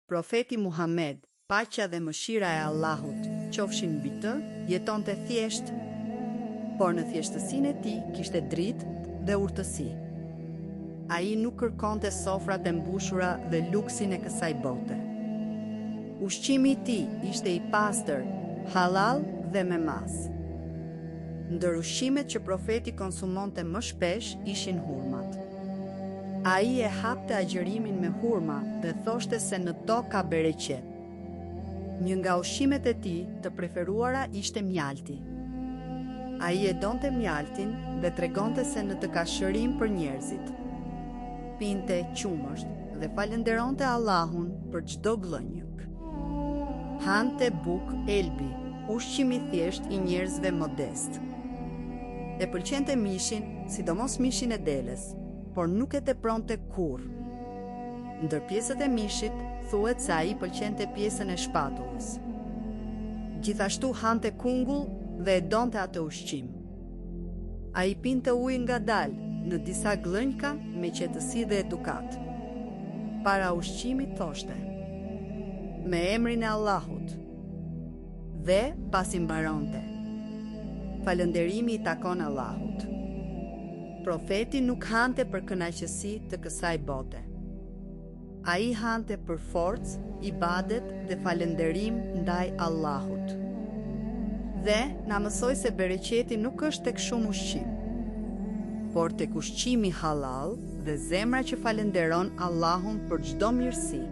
Profeti Muhammed, paqja dhe mëshira e Allahut qofshin mbi të, jetonte thjesht, por në thjeshtësinë e tij kishte dritë dhe urtësi. Ai nuk kërkonte sofrat e mbushura dhe luksin e kësaj bote. Ushqimi i tij ishte i pastër, halal dhe me mas. Ndër ushqimet që profeti konsumonte më shpesh ishin hurmat. Ai e hapte agjërimin me hurma dhe thoshte se në to ka bereqet. Një nga ushqimet e tij të preferuara ishte mjalti. Ai e donte mjaltin dhe tregonte se në të ka shërim për njerëzit. Pinte qumësht dhe falenderonte Allahun për çdo gllënjëk. Hante bukë elbi, ushqim i thjesht i njerëzve modest. E pëlqente mishin, sidomos mishin e deles, por nuk e tepronte kurrë. Ndër pjesët e mishit, thuhet se ai pëlqente pjesën e shpatullës. Gjithashtu hante kungull dhe e donte atë ushqim. Ai pinte ujë ngadalë në disa glënjka me qetësi dhe edukat. Para ushqimit thoshte: me emrin e Allahut. Dhe pasi mbaronte: falënderimi i takon Allahut. Profeti nuk hante për kënaqësi të kësaj bote. Ai hante për forcë, ibadet dhe falënderim ndaj Allahut. Dhe na mësoi se bereqeti nuk është tek shumë ushqim, por tek ushqimi halal dhe zemra që falenderon Allahun për çdo mirësi.